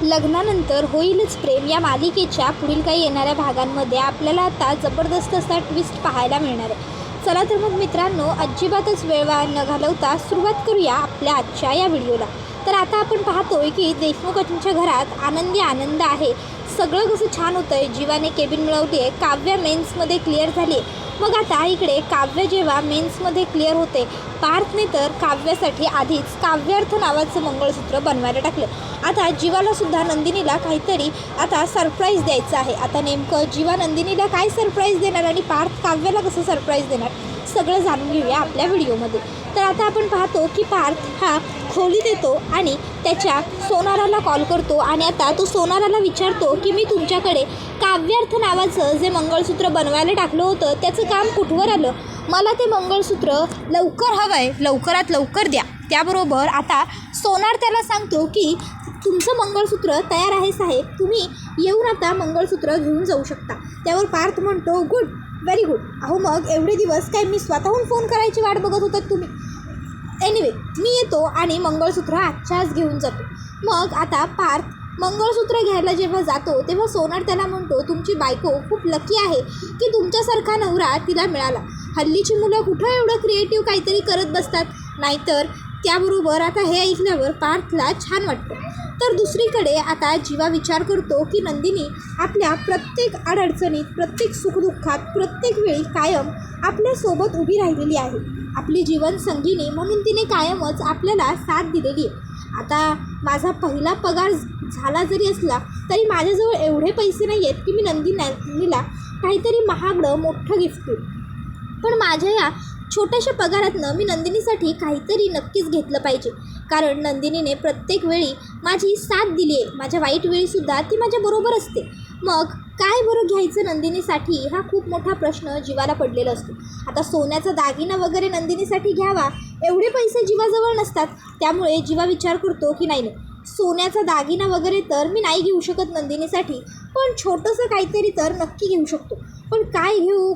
लग्नानंतर होईलच प्रेम या मालिकेच्या पुढील काही येणाऱ्या भागांमध्ये आपल्याला आता जबरदस्त असा ट्विस्ट पाहायला मिळणार आहे. चला तर मग मित्रांनो, अजिबातच वेळ न घालवता सुरुवात करूया आपल्या आजच्या या व्हिडिओला. तर आता आपण पाहतोय की देशमुखांच्या घरात आनंदी आनंद आहे. सगळं कसं छान होतं आहे. जीवाने केबिन मिळवली आहे, काव्य मेन्समध्ये क्लिअर झाली आहे. मग आता इकडे काव्य जेव्हा मेन्समध्ये क्लिअर होते, पार्थने तर काव्यासाठी आधीच काव्यार्थ नावाचं मंगळसूत्र बनवायला टाकलं. आता जीवालासुद्धा नंदिनीला काहीतरी आता सरप्राईज द्यायचं आहे. आता नेमकं जीवा नंदिनीला काय सरप्राईज देणार आणि पार्थ काव्याला कसं सरप्राईज देणार, सगळं जाणून घेऊया आपल्या व्हिडिओमध्ये. तर आता आपण पाहतो की पार्थ हा खोलीत येतो आणि त्याच्या सोनाराला कॉल करतो आणि आता तो सोनाराला विचारतो की मी तुमच्याकडे काव्यार्थ नावाचं जे मंगळसूत्र बनवायला टाकलं होतं त्याचं काम कुठवर आलं, मला ते मंगळसूत्र लवकर हवं आहे, लवकरात लवकर द्या. त्याबरोबर आता सोनार त्याला सांगतो की तुमचं मंगळसूत्र तयार आहे साहेब, तुम्ही येऊन आता मंगळसूत्र घेऊन जाऊ शकता. त्यावर पार्थ म्हणतो गुड, व्हेरी गुड. अहो मग एवढे दिवस काय मी स्वतःहून फोन करायची वाट बघत होतात तुम्ही? एनिवे मी येतो आणि मंगळसूत्र आजच्याच घेऊन जातो. मग आता पार्थ मंगळसूत्र घ्यायला जेव्हा जातो तेव्हा सोनार त्याला म्हणतो तुमची बायको खूप लकी आहे की तुमच्यासारखा नवरा तिला मिळाला. हल्लीची मुलं कुठं एवढं क्रिएटिव्ह काहीतरी करत बसतात. नाहीतर त्याबरोबर आता हे ऐकल्यावर पार्थला छान वाटतं. तर दुसरीकडे आता जीवा विचार करतो की नंदिनी आपल्या प्रत्येक अडचणीत, प्रत्येक सुखदुःखात, प्रत्येक वेळी कायम आपल्यासोबत उभी राहिलेली आहे. आपली जीवनसंगिनी म्हणून तिने कायमच आपल्याला साथ दिलेली आहे. आता माझा पहिला पगार झाला जरी असला तरी माझ्याजवळ एवढे पैसे नाही आहेत की मी नंदिनीला काहीतरी महागडं मोठं गिफ्ट देऊ. पण माझ्या या छोट्याशा पगारातनं मी नंदिनीसाठी काहीतरी नक्कीच घेतलं पाहिजे. कारण नंदिनीने प्रत्येक वेळी माझी साथ दिली आहे. माझ्या वाईट वेळीसुद्धा ती माझ्याबरोबर असते. मग काय बरं घ्यायचं नंदिनीसाठी, हा खूप मोठा प्रश्न जीवाला पडलेला असतो. आता सोन्याचा दागिना वगैरे नंदिनीसाठी घ्यावा एवढे पैसे जीवाजवळ नसतात. त्यामुळे जीवा विचार करतो की नाही, सोन्याचा दागिना वगैरे तर मी नाही घेऊ शकत नंदिनीसाठी, पण छोटंसं काहीतरी तर नक्की घेऊ शकतो. पण काय घेऊ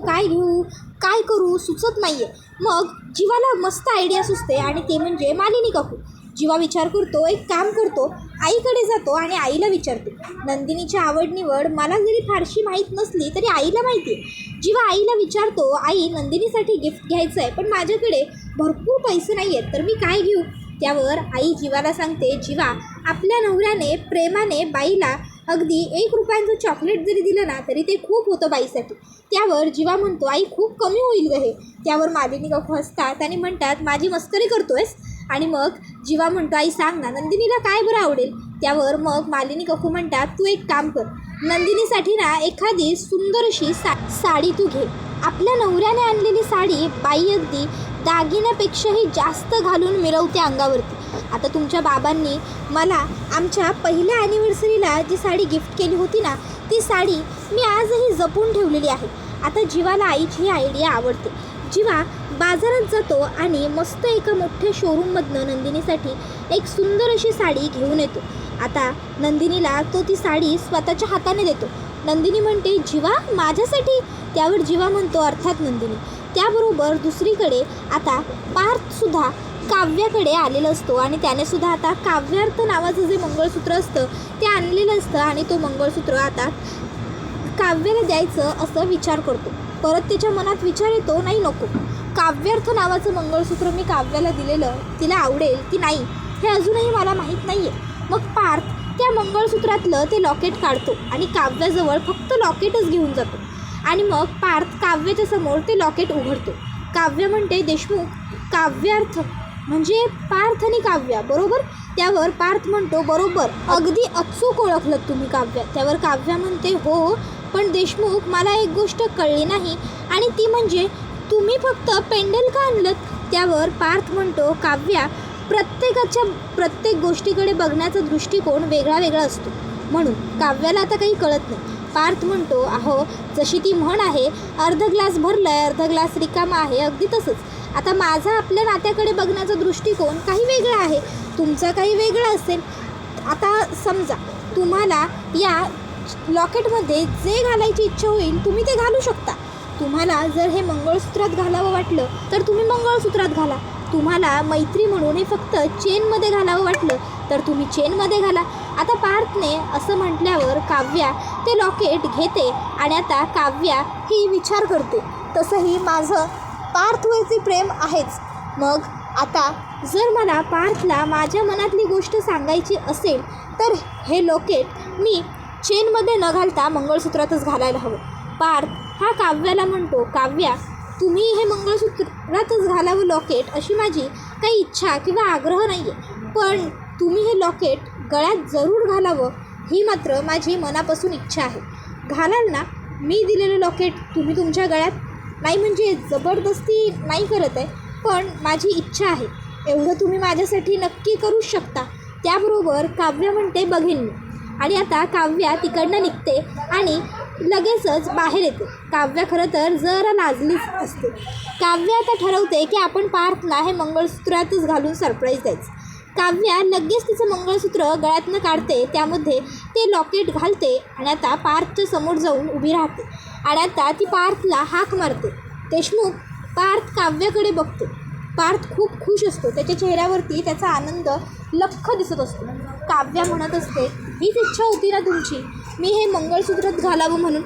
काय करू सुचत नाही आहे. मग जीवाला मस्त आयडिया सुचते आणि ते म्हणजे मालिनी काकू. जीवा विचार करतो, एक काम करतो, आईकडे जातो आणि आईला विचारतो. नंदिनीची आवड निवड मला जरी फारशी माहीत नसली तरी आईला माहिती आहे. जीवा आईला विचारतो, आई नंदिनीसाठी गिफ्ट घ्यायचं आहे पण माझ्याकडे भरपूर पैसे नाही आहेत, तर मी काय घेऊ? त्यावर आई जीवाला सांगते, जीवा आपल्या नवऱ्याने प्रेमाने बाईला अगदी 1 रुपयांचं चॉकलेट जरी दिलं ना तरी ते खूप होतं बाईसाठी. त्यावर जीवा म्हणतो, आई खूप कमी होईल ग हे. त्यावर मालिनी काकू हसतात आणि म्हणतात माझी मस्करी करतोयस? आणि मग जीवा म्हणतो, आई सांग ना नंदिनीला काय बरं आवडेल? त्यावर मग मालिनी काकू म्हणतात तू एक काम कर, नंदिनीसाठी ना एखादी सुंदर अशी साडी तू घे. आपल्या नवऱ्याने आणलेली साडी बाई अगदी दागिन्यापेक्षाही जास्त घालून मिरवते अंगावरती. आता तुमच्या बाबांनी मला आमच्या पहिल्या ॲनिव्हर्सरीला जी साडी गिफ्ट केली होती ना, ती साडी मी आजही जपून ठेवलेली आहे. आता जीवाला आईची ही आयडिया आवडते. जीवा बाजारात जातो आणि मस्त एका मोठ्या शोरूममधनं नंदिनीसाठी एक सुंदर अशी साडी घेऊन येतो. आता नंदिनीला तो ती साडी स्वतःच्या हाताने देतो. नंदिनी म्हणते, जीवा माझ्यासाठी? त्यावर जीवा म्हणतो, अर्थात नंदिनी. त्याबरोबर दुसरीकडे आता पार्थसुद्धा काव्याकडे आलेला असतो आणि त्यानेसुद्धा आता काव्यार्थ नावाचं जे मंगळसूत्र असतं ते आणलेलं असतं आणि तो मंगळसूत्र आता काव्याला द्यायचं असं विचार करतो. परत त्याच्या मनात विचार येतो, नाही नको, काव्यार्थ नावाचं मंगळसूत्र मी काव्याला दिलेलं तिला आवडेल की नाही हे अजूनही मला माहीत नाही आहे. मग पार्थ त्या मंगळसूत्रातलं ते लॉकेट काढतो आणि काव्याजवळ फक्त लॉकेटच घेऊन जातो. आणि मग पार्थ काव्याच्या समोर ते लॉकेट उघडतो. काव्य म्हणते, देशमुख काव्यार्थ म्हणजे पार्थ आणि काव्या बरोबर? त्यावर पार्थ म्हणतो, बरोबर, अगदी अचूक ओळखलं तुम्ही काव्या. त्यावर काव्या म्हणते, हो पण देशमुख मला एक गोष्ट कळली नाही आणि ती म्हणजे तुम्ही फक्त पेंडल का आणलं? त्यावर पार्थ म्हणतो, काव्या प्रत्येकाच्या प्रत्येक गोष्टीकडे बघण्याचा दृष्टिकोन वेगळा वेगळा असतो म्हणून काव्याला आता काही कळत नाही. पार्थ म्हणतो, अहो जशी ती म्हण आहे, अर्ध ग्लास भरला आहे अर्ध ग्लास रिकामा आहे, अगदी तसंच आता माझा आपल्या नात्याकडे बघण्याचा दृष्टिकोन काही वेगळा आहे, तुमचा काही वेगळा असेल. आता समजा तुम्हाला या लॉकेटमध्ये जे घालायची इच्छा होईल तुम्ही ते घालू शकता. तुम्हाला जर हे मंगळसूत्रात घालावं वाटलं तर तुम्ही मंगळसूत्रात घाला. तुम्हाला मैत्री म्हणून हे फक्त चेनमध्ये घालावं वाटलं तर तुम्ही चेनमध्ये घाला. आता पार्थने असं म्हटल्यावर काव्या ते लॉकेट घेते आणि आता काव्या ही विचार करते, तसंही माझं पार्थवरती प्रेम आहेच. मग आता जर मला पार्थला माझ्या मनातली गोष्ट सांगायची असेल तर हे लॉकेट मी चेनमध्ये न घालता मंगळसूत्रातच घालायला हवं. पार्थ हा काव्याला म्हणतो, काव्या तुम्ही हे मंगळसूत्रातच घालावं लॉकेट अशी माझी काही इच्छा किंवा आग्रह नाही आहे, पण तुम्ही हे लॉकेट गळ्यात जरूर घालावं ही मात्र माझी मनापासून इच्छा आहे. घालाल ना? मी दिलेलं लॉकेट तुम्ही तुमच्या गळ्यात? नाही म्हणजे जबरदस्ती नाही करत आहे, पण माझी इच्छा आहे. एवढं तुम्ही माझ्यासाठी नक्की करूच शकता. त्याबरोबर काव्या म्हणते, बघेन मी. आणि आता काव्या तिकडनं निघते आणि लगेचच बाहेर येते. काव्या खरं तर जरा लाजलीच असते. काव्या आता ठरवते की आपण पार्थला हे मंगळसूत्रातच घालून सरप्राईज द्यायचं. काव्या लगेच तिचं मंगळसूत्र गळ्यातनं काढते, त्यामध्ये ते लॉकेट घालते आणि आता पार्थच्या समोर जाऊन उभी राहते आणि आता ती पार्थला हाक मारते. देशमुख. पार्थ काव्याकडे बघतो. पार्थ खूप खुश असतो, त्याच्या चेहऱ्यावरती त्याचा आनंद लख्ख दिसत असतो. काव्या म्हणत असते, हीच इच्छा होती ना तुमची, मी हे मंगळसूत्रात घालावं म्हणून.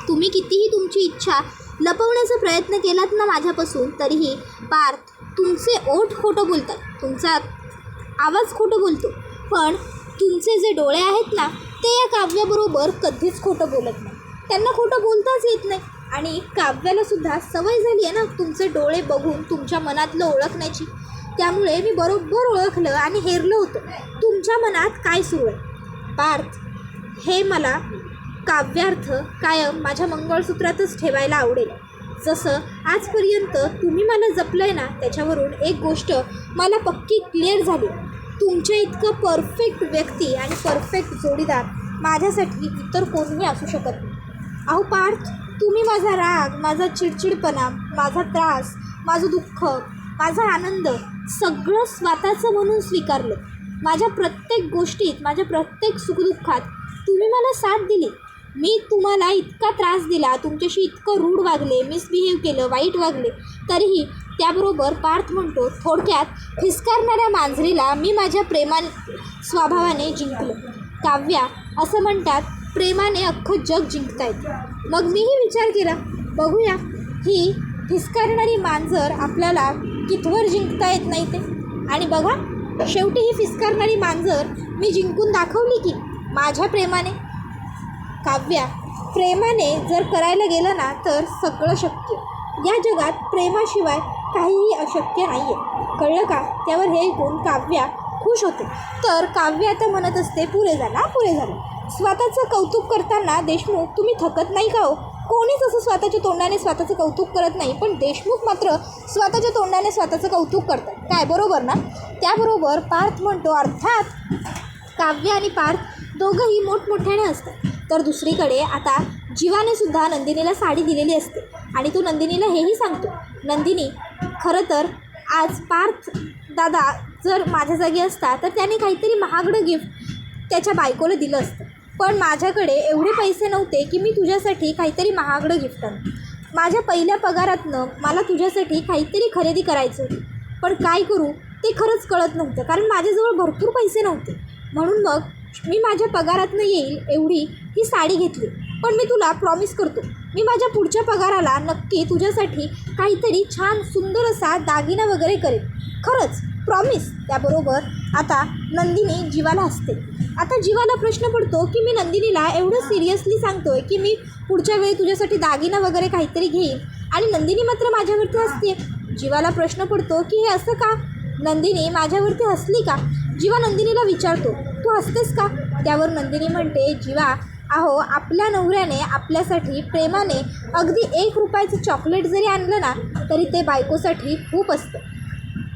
तुम्ही कितीही तुमची इच्छा लपवण्याचा प्रयत्न केलात ना माझ्यापासून, तरीही पार्थ तुमचे ओठ खोटं बोलतात, तुमचा आवाज खोटं बोलतो, पण तुमचे जे डोळे आहेत ना ते या काव्याबरोबर कधीच खोटं बोलत नाही. त्यांना खोटं बोलताच येत नाही. आणि काव्यालासुद्धा सवय झाली आहे ना तुमचे डोळे बघून तुमच्या मनातलं ओळखण्याची. त्यामुळे मी बरोबर ओळखलं आणि हेरलं होतं तुमच्या मनात काय सुरू आहे. पार्थ, हे मला काव्यार्थ कायम माझ्या मंगळसूत्रातच ठेवायला आवडेल. जसं आजपर्यंत तुम्ही मला जपलं आहे ना, त्याच्यावरून एक गोष्ट मला पक्की क्लिअर झाली. तुमच्या इतकं परफेक्ट व्यक्ती आणि परफेक्ट जोडीदार माझ्यासाठी इतर कोणीही असू शकत नाही. अहो पार्थ, तुम्ही माझा राग, माझा चिडचिडपणा, माझा त्रास, माझं दुःख, माझा आनंद सगळं स्वतःचं म्हणून स्वीकारलं. माझ्या प्रत्येक गोष्टीत, माझ्या प्रत्येक सुखदुःखात तुम्ही मला साथ दिली. मी तुम्हाला इतका त्रास दिला, तुमच्याशी इतकं रूढ वागले, मिसबिहेव केलं, वाईट वागले, तरीही त्याबरोबर पार्थ म्हणतो, थोडक्यात फिसकारणाऱ्या मांजरीला मी माझ्या स्वभावाने जिंकलो. काव्या असं म्हणतात, प्रेमाने अख्खं जग जिंकता येतं. मग मीही विचार केला, बघूया ही फिसकारणारी मांजर आपल्याला कितवर जिंकता येत नाही ते. आणि बघा, शेवटी ही फिसकारणारी मांजर मी जिंकून दाखवली की माझ्या प्रेमाने. काव्या, प्रेमाने जर करायला गेलं ना तर सगळं शक्य. या जगात प्रेमाशिवाय काहीही अशक्य नाही आहे, कळलं का? त्यावर हे ऐकून काव्या खुश होते. तर काव्या आता म्हणत असते, पुरे झाला, पुरे झालं. स्वतःचं कौतुक करताना देशमुख तुम्ही थकत नाही का हो? कोणीच असं स्वतःच्या तोंडाने स्वतःचं कौतुक करत नाही, पण देशमुख मात्र स्वतःच्या तोंडाने स्वतःचं कौतुक करतात. काय बरोबर ना? त्याबरोबर पार्थ म्हणतो, अर्थात. काव्य आणि पार्थ दोघंही मोठमोठ्याने असतात. तर दुसरीकडे आता जीवानेसुद्धा नंदिनीला साडी दिलेली असते आणि तो नंदिनीला हेही सांगतो, नंदिनी खरं तर आज पार्थ दादा जर माझ्या जागी असता तर त्याने काहीतरी महागडं गिफ्ट त्याच्या बायकोला दिलं असतं, पण माझ्याकडे एवढे पैसे नव्हते की मी तुझ्यासाठी काहीतरी महागडं गिफ्ट आणू. माझ्या पहिल्या पगारातनं मला तुझ्यासाठी काहीतरी खरेदी करायचं होती, पण काय करू ते खरंच कळत नव्हतं, कारण माझ्याजवळ भरपूर पैसे नव्हते. म्हणून मग मी माझ्या पगारातनं येईल एवढी ही साडी घेतली. पण मी तुला प्रॉमिस करतो, मी माझ्या पुढच्या पगाराला नक्की तुझ्यासाठी काहीतरी छान सुंदर असा दागिना वगैरे करेन, खरंच प्रॉमिस. त्याबरोबर आता नंदिनी जीवाला हसते. आता जीवाला प्रश्न पडतो की मी नंदिनीला एवढं सिरियसली सांगतोय की मी पुढच्या वेळी तुझ्यासाठी दागिना वगैरे काहीतरी घेईन, आणि नंदिनी मात्र माझ्यावरती हसते. जीवाला प्रश्न पडतो की हे असं का? नंदिनी माझ्यावरती हसली का? जीवा नंदिनीला विचारतो, तू हसतेस का? त्यावर नंदिनी म्हणते, जीवा अहो, आपल्या नवऱ्याने आपल्यासाठी प्रेमाने अगदी 1 रुपयाचं चॉकलेट जरी आणलं ना तरी ते बायकोसाठी खूप असतं.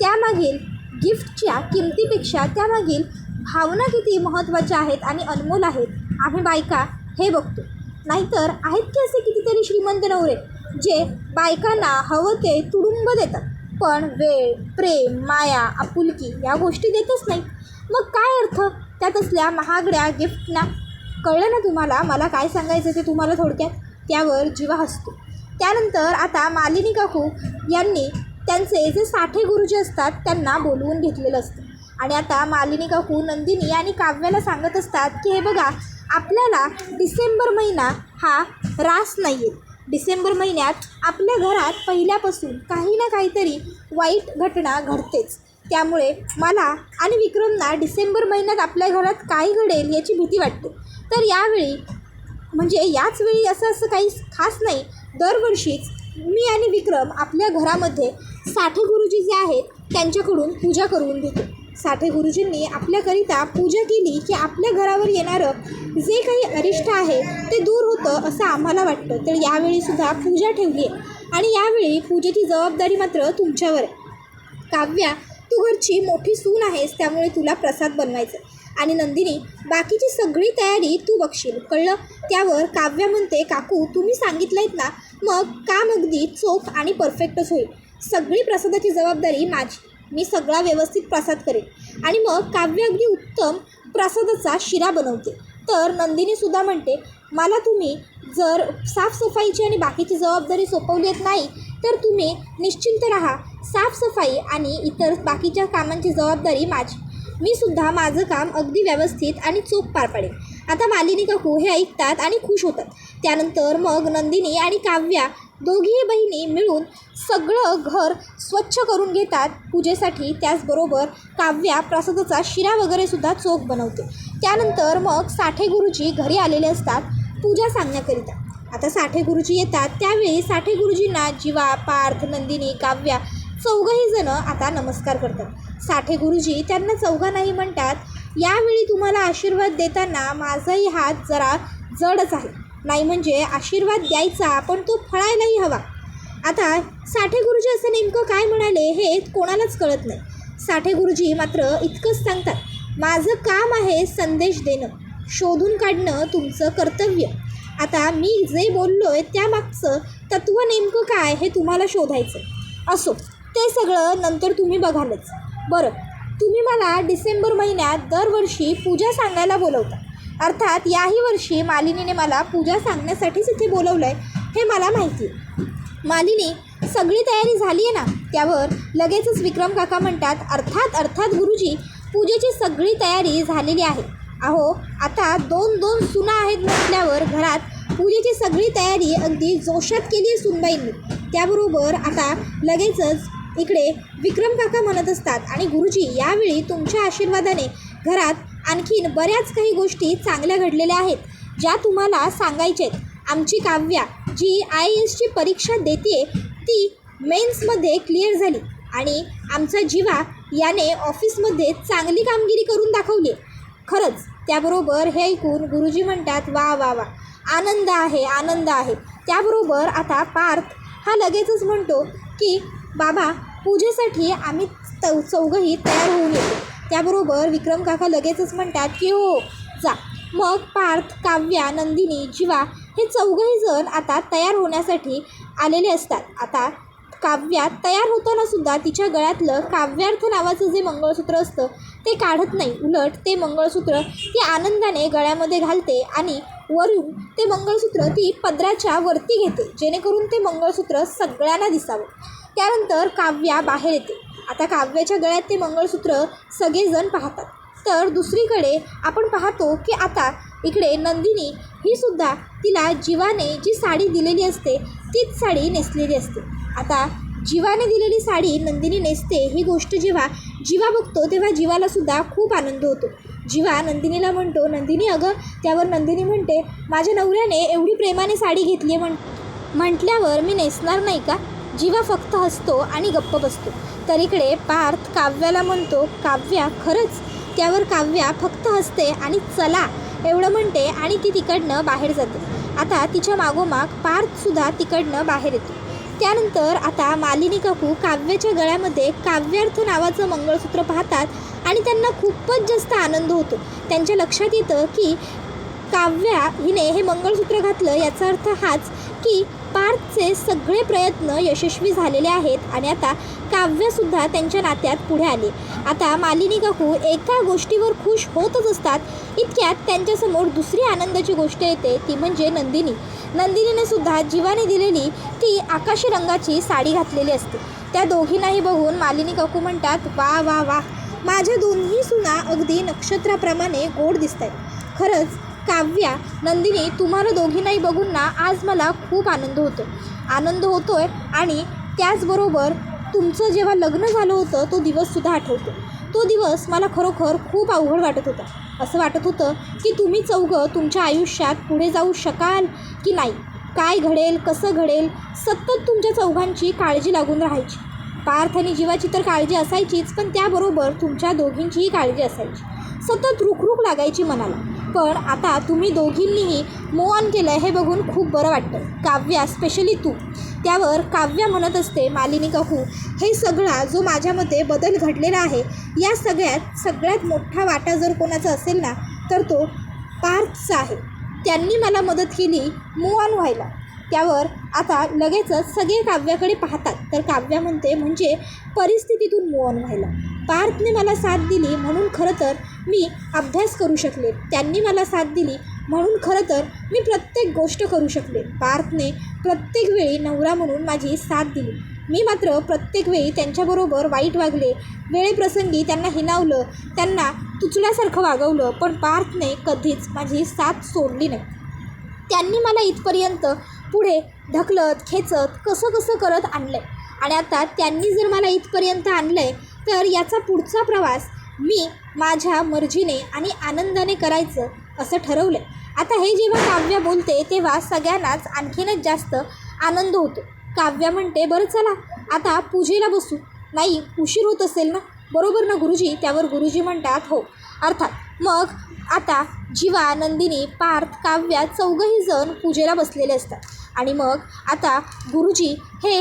त्यामागील गिफ्टच्या किमतीपेक्षा त्यामागील भावना किती महत्त्वाच्या आहेत आणि अनमोल आहेत, आम्ही बायका हे बघतो. नाहीतर आहेत की असे कितीतरी श्रीमंत नवरे जे बायकांना हवं ते तुडुंब देतात, पण वेळ, प्रेम, माया, आपुलकी या गोष्टी देतच नाही. मग काय अर्थ त्या तसल्या महागड्या गिफ्टना? कळलं ना तुम्हाला मला काय सांगायचं ते तुम्हाला थोडक्यात? त्यावर जीवा हसतो. त्यानंतर आता मालिनी काकू यांनी त्यांचे जे साठे गुरुजी असतात त्यांना बोलवून घेतलेलं असतं. आणि आता मालिनी काकू नंदिनी आणि काव्याला सांगत असतात की हे बघा, आपल्याला डिसेंबर महिना हा रास नाही आहे. डिसेंबर महिन्यात आपल्या घरात पहिल्यापासून काही ना काहीतरी वाईट घटना घडतेच. त्यामुळे मला आणि विक्रमना डिसेंबर महिन्यात आपल्या घरात काय घडेल याची भीती वाटते. तर यावेळी म्हणजे याच वेळी असं काही खास नाही, दरवर्षीच मी आणि विक्रम आपल्या घरामध्ये साठे गुरुजी जे आहेत त्यांच्याकडून पूजा करून घेतो. साठे गुरुजींनी आपल्याकरिता पूजा केली की आपल्या घरावर येणारं जे काही अरिष्ट आहे ते दूर होतं असं आम्हाला वाटतं. तर यावेळीसुद्धा पूजा ठेवली आहे आणि यावेळी पूजेची जबाबदारी मात्र तुमच्यावर आहे. काव्या, तू घरची मोठी सून आहेस, त्यामुळे तुला प्रसाद बनवायचा. आणि नंदिनी, बाकीची सगळी तयारी तू बघशील, कळलं? त्यावर काव्या म्हणते, काकू तुम्ही सांगितलंयत ना, मग काम अगदी चोख आणि परफेक्टच होईल. सगळी प्रसादाची जबाबदारी माझी, मी सगळा व्यवस्थित प्रसाद करेन. आणि मग काव्य अगदी उत्तम प्रसादाचा शिरा बनवते. तर नंदिनीसुद्धा म्हणते, मला तुम्ही जर साफसफाईची आणि बाकीची जबाबदारी सोपवली येत नाही तर तुम्ही निश्चिंत राहा, साफसफाई आणि इतर बाकीच्या कामांची जबाबदारी माझी, मी सुद्धा माझं काम अगदी व्यवस्थित आणि चोख पार पाडेन. आता मालिनी काकू हे ऐकतात आणि खुश होतात. त्यानंतर मग नंदिनी आणि काव्या दोघीही बहिणी मिळून सगळं घर स्वच्छ करून घेतात पूजेसाठी. त्याचबरोबर काव्या प्रसादाचा शिरा वगैरेसुद्धा चोख बनवते. त्यानंतर मग साठे गुरुजी घरी आलेले असतात पूजा सांगण्याकरिता. आता साठे गुरुजी येतात, त्यावेळी साठे गुरुजींना जीवा, पार्थ, नंदिनी, काव्या चौघही जण आता नमस्कार करतात. साठे गुरुजी त्यांना चौघांनाही म्हणतात, यावेळी तुम्हाला आशीर्वाद देताना माझाही हात जरा जडच आहे, नाही म्हणजे आशीर्वाद द्यायचा पण तो फळायलाही हवा. आता साठे गुरुजी असं नेमकं काय म्हणाले हे कोणालाच कळत नाही. साठे गुरुजी मात्र इतकंच सांगतात, माझं काम आहे संदेश देणं, शोधून काढणं तुमचं कर्तव्य. आता मी जे बोललो आहे त्यामागचं तत्त्व नेमकं काय हे तुम्हाला शोधायचं. असो, ते सगळं नंतर तुम्ही बघालच. बरं, तुम्ही मला डिसेंबर महिन्यात दरवर्षी पूजा सांगायला बोलवता. अर्थात याही वर्षी मालिनीने मला पूजा सांगण्यासाठीच इथे बोलवलं आहे हे मला माहिती आहे. मालिनी, सगळी तयारी झाली आहे ना? त्यावर लगेचच विक्रम काका म्हणतात, अर्थात गुरुजी, पूजेची सगळी तयारी झालेली आहे. अहो, आता दोन सुना आहेत म्हटल्यावर घरात पूजेची सगळी तयारी अगदी जोशात केली आहे सुनबाईंनी. त्याबरोबर आता लगेचच इकडे विक्रम काका म्हणत असतात, आणि गुरुजी, यावेळी तुमच्या आशीर्वादाने घरात आणखीन बऱ्याच काही गोष्टी चांगल्या घडलेल्या आहेत ज्या तुम्हाला सांगायच्या आहेत. आमची काव्या जी IASची परीक्षा देते ती मेन्समध्ये क्लिअर झाली आणि आमचा जीवा याने ऑफिसमध्ये चांगली कामगिरी करून दाखवली आहे. खरंच. त्याबरोबर हे ऐकून गुरुजी म्हणतात, वा वा वा, आनंद आहे. त्याबरोबर आता पार्थ हा लगेचच म्हणतो की बाबा, पूजेसाठी आम्ही चौघही तयार होऊन येतो. त्याबरोबर विक्रम काका लगेचच म्हणतात की हो, जा. मग पार्थ, काव्या, नंदिनी, जीवा हे चौघही जण आता तयार होण्यासाठी आलेले असतात. आता काव्या तयार होतानासुद्धा तिच्या गळ्यातलं काव्यार्थ नावाचं जे मंगळसूत्र असतं ते काढत नाही. उलट ते मंगळसूत्र ती आनंदाने गळ्यामध्ये घालते आणि वरून ते मंगळसूत्र ती पदराच्या वरती घेते, जेणेकरून ते मंगळसूत्र सगळ्यांना दिसावं. त्यानंतर काव्या बाहेर येते. आता काव्याच्या गळ्यात ते मंगळसूत्र सगळेजण पाहतात. तर दुसरीकडे आपण पाहतो की आता इकडे नंदिनी ही सुद्धा तिला जीवाने जी साडी दिलेली असते तीच साडी नेसलेली असते. आता जीवाने दिलेली साडी नंदिनी नेसते ही गोष्ट जेव्हा जीवा बघतो तेव्हा जीवालासुद्धा खूप आनंद होतो. जीवा नंदिनीला म्हणतो, नंदिनी अगं. त्यावर नंदिनी म्हणते, माझ्या नवऱ्याने एवढी प्रेमाने साडी घेतली म्हटल्यावर मी नेसणार नाही का? जीवा फक्त हसतो आणि गप्प बसतो. तर इकडे पार्थ काव्याला म्हणतो, काव्या खरंच? त्यावर काव्या फक्त हसते आणि चला एवढं म्हणते आणि ती तिकडनं बाहेर जाते. आता तिच्या मागोमाग पार्थसुद्धा तिकडनं बाहेर येतो. त्यानंतर आता मालिनी काकू काव्याच्या गळ्यामध्ये काव्यार्थ नावाचं मंगळसूत्र पाहतात आणि त्यांना खूपच जास्त आनंद होतो. त्यांच्या लक्षात येतं की काव्या हिने हे मंगळसूत्र घातलं याचा अर्थ हाच की पार्थचे सगळे प्रयत्न यशस्वी झालेले आहेत आणि आता काव्यसुद्धा त्यांच्या नात्यात पुढे आली. आता मालिनी काकू एका गोष्टीवर खुश होतच असतात. इतक्यात त्यांच्यासमोर दुसरी आनंदाची गोष्ट येते, ती म्हणजे नंदिनीने सुद्धा जीवाने दिलेली ती आकाशी रंगाची साडी घातलेली असते. त्या दोघींनाही बघून मालिनी काकू म्हणतात, वा वा वा, माझ्या दोन्ही सुना अगदी नक्षत्राप्रमाणे गोड दिसत आहेत. खरंच काव्या, नंदिनी, तुम्हाला दोघींनाही बघून ना आज मला खूप आनंद होतोय आणि त्याचबरोबर तुमचं जेव्हा लग्न झालं होतं तो दिवससुद्धा आठवतो. तो दिवस मला खरोखर खूप अवघड वाटत होता. असं वाटत होतं की तुम्ही चौघं तुमच्या आयुष्यात पुढे जाऊ शकाल की नाही, काय घडेल, कसं घडेल, सतत तुमच्या चौघांची काळजी लागून राहायची. पार्थ आणि जीवाची तर काळजी असायचीच, पण त्याबरोबर तुमच्या दोघींचीही काळजी असायची. सतत रुखरुख लागायची मनाला. पण आता तुम्ही दोघींनीही मूव्ह ऑन केलं हे बघून खूप बरं वाटतं. काव्या, स्पेशली तू. त्यावर काव्या म्हणत असते, मालिनी काकू, हे सगळा जो माझ्यामध्ये बदल घडलेला आहे या सगळ्यात मोठा वाटा जर कोणाचा असेल ना तर तो पार्थचा आहे. त्यांनी मला मदत केली मूव्ह ऑन व्हायला. त्यावर आता लगेचच सगळे काव्याकडे पाहतात. तर काव्या म्हणते, म्हणजे परिस्थितीतून मूव्ह ऑन व्हायला. पार्थने मला साथ दिली म्हणून खरं तर मी अभ्यास करू शकले. त्यांनी मला साथ दिली म्हणून खरं तर मी प्रत्येक गोष्ट करू शकले. पार्थने प्रत्येक वेळी नवरा म्हणून माझी साथ दिली. मी मात्र प्रत्येक वेळी त्यांच्याबरोबर वाईट वागले. वेळेप्रसंगी त्यांना हिणावलं, त्यांना तुचल्यासारखं वागवलं. पण पार्थने कधीच माझी साथ सोडली नाही. त्यांनी मला इथपर्यंत पुढे ढकलत खेचत कसं करत आणलं आहे. आणि आता त्यांनी जर मला इथपर्यंत आणलं आहे तर याचा पुढचा प्रवास मी माझ्या मर्जीने आणि आनंदाने करायचं असं ठरवलं आहे. आता हे जेव्हा काव्या बोलते तेव्हा सगळ्यांनाच आणखीनच जास्त आनंद होतो. काव्या म्हणते, बरं चला आता पूजेला बसू. नाही, उशीर होत असेल ना, बरोबर ना गुरुजी? त्यावर गुरुजी म्हणतात, हो. अर्थात. मग आता जीवा, नंदिनी, पार्थ, काव्या चौघंही जण पूजेला बसलेले असतात. आणि मग आता गुरुजी हे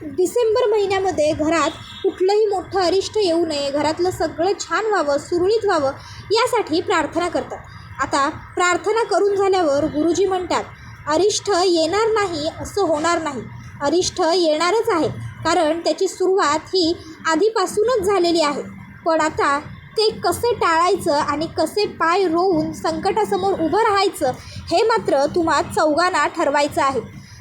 डिसेंबर महिन्यामध्ये घरात कुठलंही मोठं अरिष्ट येऊ नये, घरातलं सगळं छान व्हावं, सुरळीत व्हावं यासाठी प्रार्थना करतात. आता प्रार्थना करून झाल्यावर गुरुजी म्हणतात, अरिष्ट येणार नाही असं होणार नाही. अरिष्ट येणारच आहे, कारण त्याची सुरुवात ही आधीपासूनच झालेली आहे. पण आता ते कसे टाळायचं आणि कसे पाय रोवून संकटासमोर उभं राहायचं हे मात्र तुम्हा चौघांना ठरवायचं आहे.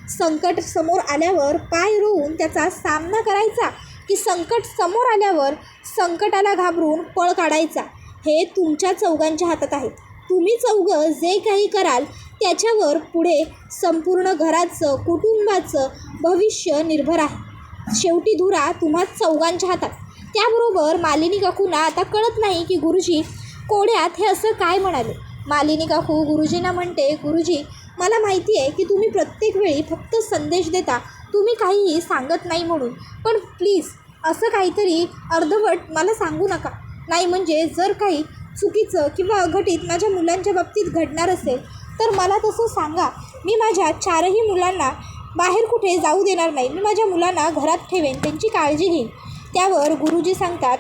संकट समोर आल्यावर पाय रोवून त्याचा सामना करायचा की संकट समोर आल्यावर संकटाला घाबरून पळ काढायचा हे तुमच्या चौघांच्या हातात आहे. तुम्ही चौघं जे काही कराल त्याच्यावर पुढे संपूर्ण घराचं, कुटुंबाचं भविष्य निर्भर आहे. शेवटी धुरा तुम्हा चौघांच्या हातात. त्याबरोबर मालिनी काकूंना आता कळत नाही की गुरुजी कोड्यात हे असं काय म्हणाले. मालिनी काकू गुरुजींना म्हणते, गुरुजी मला माहिती आहे की तुम्ही प्रत्येक वेळी फक्त संदेश देता, तुम्ही काहीही सांगत नाही म्हणून, पण प्लीज असं काहीतरी अर्धवट मला सांगू नका. नाही म्हणजे जर काही चुकीचं किंवा अघटित माझ्या मुलांच्या बाबतीत घडणार असेल तर मला तसं सांगा. मी माझ्या 4ही मुलांना बाहेर कुठे जाऊ देणार नाही. मी माझ्या मुलांना घरात ठेवेन, त्यांची काळजी घेईन. त्यावर गुरुजी सांगतात,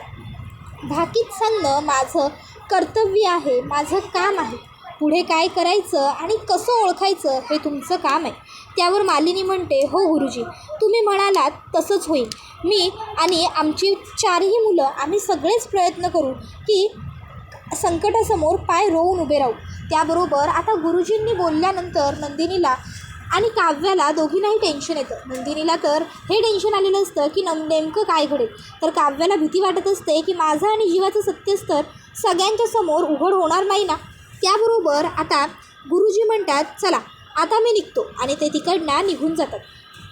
भाकीत सांगणं माझं कर्तव्य आहे, माझं काम आहे. पुढे काय करायचं आणि कसं ओळखायचं हे तुमचं काम आहे. त्यावर मालिनी म्हणते, हो गुरुजी, तुम्ही म्हणालात तसंच होईल. मी आणि आमची 4ही मुलं आम्ही सगळेच प्रयत्न करू की संकटासमोर पाय रोवून उभे राहू. त्याबरोबर आता गुरुजींनी बोलल्यानंतर नंदिनीला आणि काव्याला दोघींनाही टेन्शन येतं. नंदिनीला तर हे टेन्शन आलेलं असतं की नेमकं काय घडेल. तर काव्याला भीती वाटत असते की माझं आणि जीवाचं सत्यस्तर सगळ्यांच्या समोर उघड होणार नाही ना. त्याबरोबर आता गुरुजी म्हणतात, चला आता मी निघतो. आणि ते तिकडनं निघून जातात.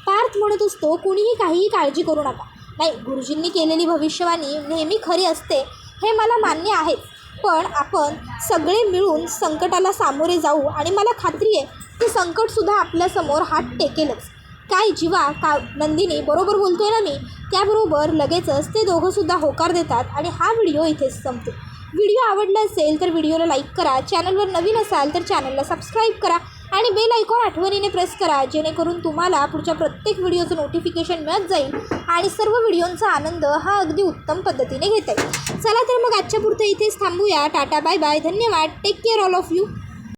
पार्थ म्हणत असतो, कोणीही काहीही काळजी करू नका. नाही, गुरुजींनी केलेली भविष्यवाणी नेहमी खरी असते हे मला मान्य आहे, पण आपण सगळे मिळून संकटाला सामोरे जाऊ आणि मला खात्री आहे की संकटसुद्धा आपल्यासमोर हात टेकेलच. काय जीवा, नंदिनी बरोबर बोलतोय ना मी? त्याबरोबर लगेचच ते दोघंसुद्धा होकार देतात आणि हा व्हिडिओ इथेच संपतो. व्हिडिओ आवडला असेल तर व्हिडिओला लाईक करा, चॅनलवर नवीन असाल तर चॅनलला सबस्क्राईब करा आणि बेल आयकॉन आठवणीने प्रेस करा, जेणेकरून तुम्हाला पुढच्या प्रत्येक व्हिडिओचं नोटिफिकेशन मिळत जाईल आणि सर्व व्हिडिओंचा आनंद हा अगदी उत्तम पद्धतीने घेता येईल. चला तर मग आजच्या पुरतं इथेच थांबूया. टाटा, बाय बाय, धन्यवाद, take care all of you.